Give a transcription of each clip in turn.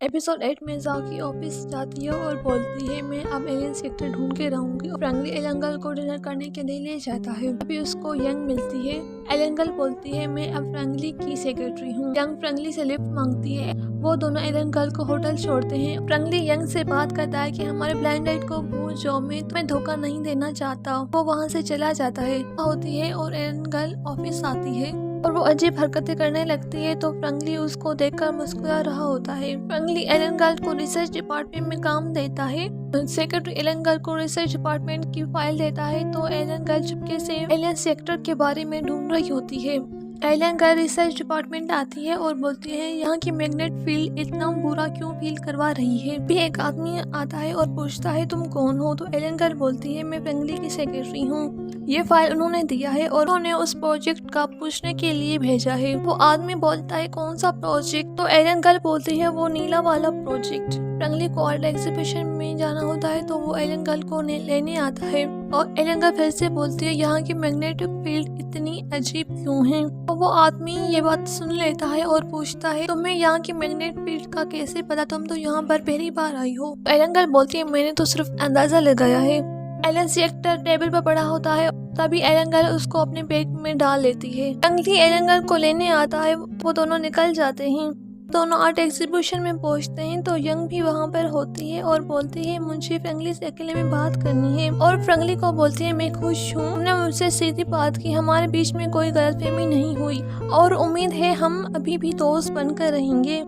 Episode 8 में ज़ाकी office जाती है और बोलती है मैं अब एलियन सेक्टर ढूंढ के रहूंगी। और फ्रैंकली एलन गर्ल को डिनर करने के लिए ले जाता है। अभी उसको यंग मिलती है। एलन गर्ल बोलती है मैं अब फ्रैंकली की सेक्रेटरी हूँ। यंग फ्रैंकली से लिफ्ट मांगती है। वो दोनों एलन गर्ल को होटल छोड़ते हैं। फ्रैंकली यंग से बात करता है कि हमारे ब्लाइंड डेट को भूल जाओ, मैं तुम्हें धोखा नहीं देना चाहता। वो वहाँ से चला जाता है होती है और एलन गर्ल ऑफिस आती है और वो अजीब हरकतें करने लगती है तो फ्रैंकली उसको देखकर मुस्कुरा रहा होता है। फ्रैंकली एलन गर्ल को रिसर्च डिपार्टमेंट में काम देता है। सेक्रेटरी एलन गर्ल को रिसर्च डिपार्टमेंट की फाइल देता है तो एलन गर्ल चुपके से एलियन सेक्टर के बारे में ढूंढ रही होती है। एलन गर्ल रिसर्च डिपार्टमेंट आती है और बोलती है यहाँ की मैग्नेट फील्ड इतना बुरा क्यों फील करवा रही है। भी एक आदमी आता है और पूछता है तुम कौन हो, तो एलन गर्ल बोलती है मैं फ्रैंकली की सेक्रेटरी हूँ। ये फाइल उन्होंने दिया है और उन्होंने उस प्रोजेक्ट का पूछने के लिए भेजा है। वो आदमी बोलता है कौन सा प्रोजेक्ट, तो एलन गर्ल बोलती है वो नीला वाला प्रोजेक्ट। फ्रैंकली को आर्ट एग्जीबिशन में जाना होता है तो वो एलन गर्ल को लेने आता है और एलन गर्ल फिर से बोलती है यहाँ की मैग्नेटिक फील्ड इतनी अजीब क्यों है। तो वो आदमी ये बात सुन लेता है और पूछता है तुम्हें यहाँ की मैग्नेटिक फील्ड का कैसे पता, तुम तो यहाँ पर पहली बार आई हो। एलन गर्ल बोलती है मैंने तो सिर्फ अंदाजा लगाया है। एलन सेक्टर टेबल पर पड़ा होता है तभी एलन गर्ल उसको अपने बैग में डाल लेती है। फ्रैंकली एलन गर्ल को लेने आता है, वो दोनों निकल जाते हैं। दोनों आर्ट एग्जीबिशन में पहुंचते हैं तो यंग भी वहां पर होती है और बोलती है मुझे फ्रैंकली से अकेले में बात करनी है। और फ्रैंकली को बोलती है मैं खुश हूँ, हमने मुझसे सीधी बात की, हमारे बीच में कोई गलतफहमी नहीं हुई और उम्मीद है हम अभी भी दोस्त बनकर रहेंगे।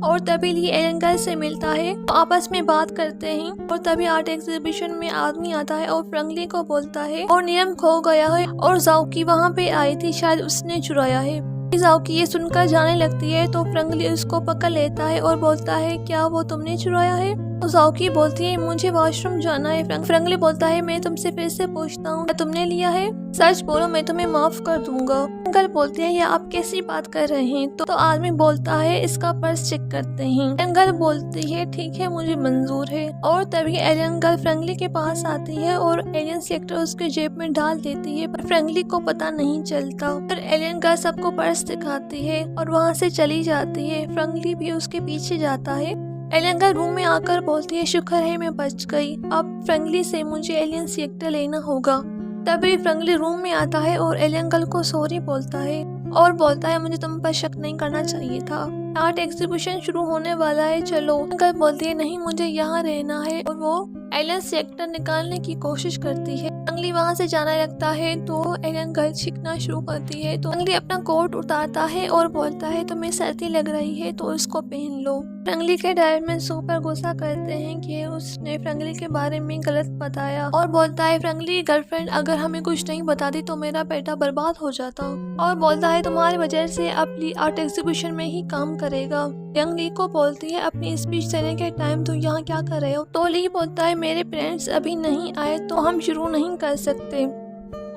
और तभी ली एलन गर्ल से मिलता है, तो आपस में बात करते हैं। और तभी आर्ट एग्जीबिशन में आदमी आता है और फ्रैंकली को बोलता है और नियम खो गया है और ज़ाकी वहाँ पे आई थी, शायद उसने चुराया है। ज़ाकी ये सुनकर जाने लगती है तो फ्रैंकली उसको पकड़ लेता है और बोलता है क्या वो तुमने चुराया है। तो ज़ाकी बोलती है मुझे वॉशरूम जाना है। फ्रैंकली बोलता है मैं तुमसे फिर से पूछता हूँ क्या तुमने लिया है, सच बोलो मैं तुम्हें माफ कर दूंगा। गर्ल बोलती है ये आप कैसी बात कर रहे हैं, तो आदमी बोलता है इसका पर्स चेक करते हैं। गर्ल बोलती है ठीक है मुझे मंजूर है। और तभी एलियन गर्ल फ्रैंकली के पास आती है और एलियन सेक्टर उसके जेब में डाल देती है, पर फ्रैंकली को पता नहीं चलता। फिर एलियन गर्ल सबको पर्स दिखाती है और वहाँ से चली जाती है। फ्रैंकली भी उसके पीछे जाता है। एलियन गर्ल रूम में आकर बोलती है शुक्र है मैं बच गई, अब फ्रैंकली से मुझे एलियन सेक्टर लेना होगा। तभी फ्रैंकली रूम में आता है और एलियन गर्ल को सॉरी बोलता है और बोलता है मुझे तुम पर शक नहीं करना चाहिए था, आर्ट एग्जीबिशन शुरू होने वाला है, चलो। गर्ल बोलती है नहीं मुझे यहाँ रहना है और वो एलियन सेक्टर निकालने की कोशिश करती है। फ्रैंकली वहाँ से जाने लगता है तो एलियन गर्ल चीखना शुरू करती है। तो फ्रैंकली अपना कोट उतारता है और बोलता है तुम्हें सर्दी लग रही है तो इसको पहन लो। फ्रैंकली के डैड में सुपर गुस्सा करते हैं कि उसने फ्रैंकली के बारे में गलत बताया और बोलता है फ्रैंकली गर्लफ्रेंड अगर हमें कुछ नहीं बताती तो मेरा बेटा बर्बाद हो जाता, और बोलता है तुम्हारी वजह से अब ली आर्ट एग्जीबिशन में ही काम करेगा। यंग ली को बोलती है अपनी स्पीच देने के टाइम तुम यहाँ क्या कर रहे हो, तो ली बोलता है मेरे पेरेंट्स अभी नहीं आए तो हम शुरू नहीं कर सकते,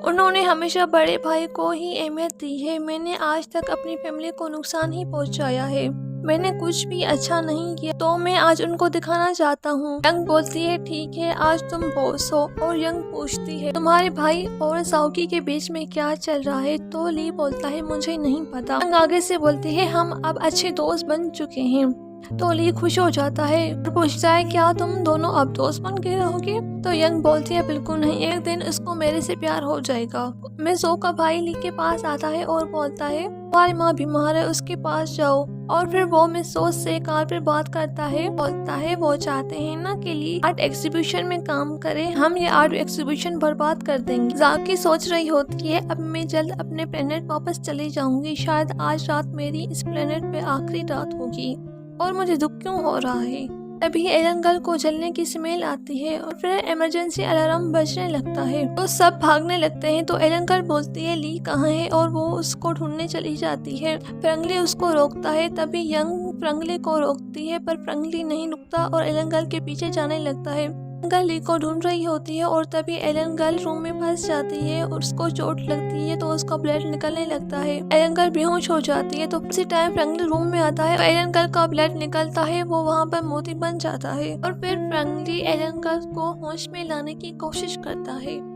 उन्होंने हमेशा बड़े भाई को ही अहमियत दी है, मैंने आज तक अपनी फैमिली को नुकसान ही पहुँचाया है, मैंने कुछ भी अच्छा नहीं किया तो मैं आज उनको दिखाना चाहता हूँ। यंग बोलती है ठीक है आज तुम बॉस हो। और यंग पूछती है तुम्हारे भाई और ज़ाकी के बीच में क्या चल रहा है, तो ली बोलता है मुझे नहीं पता। यंग आगे से बोलती है हम अब अच्छे दोस्त बन चुके हैं, तो ली खुश हो जाता है और पूछता है क्या तुम दोनों अब दोस्त बन के रहोगे, तो यंग बोलती है बिल्कुल नहीं, एक दिन उसको मेरे से प्यार हो जाएगा। मैं ज़ो का भाई ली के पास आता है और बोलता है तुम्हारी माँ बीमार है उसके पास जाओ। और फिर वो मिस सोच से कार पर बात करता है, बोलता है वो चाहते हैं ना कि ली आर्ट एग्जीबिशन में काम करे, हम ये आर्ट एग्जीबिशन बर्बाद कर देंगे। ज़ाकी सोच रही होती है अब मैं जल्द अपने प्लेनेट वापस चली जाऊंगी, शायद आज रात मेरी इस प्लेनेट पे आखिरी रात होगी और मुझे दुख क्यों हो रहा है। तभी एलन गर्ल को जलने की स्मेल आती है और फिर इमरजेंसी अलार्म बजने लगता है, तो सब भागने लगते हैं। तो एलन गर्ल बोलती है ली कहाँ है और वो उसको ढूंढने चली जाती है। फ्रैंकली उसको रोकता है, तभी यंग फ्रैंकली को रोकती है पर फ्रैंकली नहीं रुकता और एलन गर्ल के पीछे जाने लगता है। गर्ल ली को ढूंढ रही होती है और तभी एलन गर्ल रूम में फंस जाती है और उसको चोट लगती है तो उसका ब्लड निकलने लगता है। एलन गर्ल बेहोश हो जाती है तो उसी टाइम फ्रैंकली रूम में आता है, एलन गर्ल का ब्लड निकलता है, वो वहाँ पर मोती बन जाता है और फिर फ्रैंकली एलन गर्ल को होश में लाने की कोशिश करता है।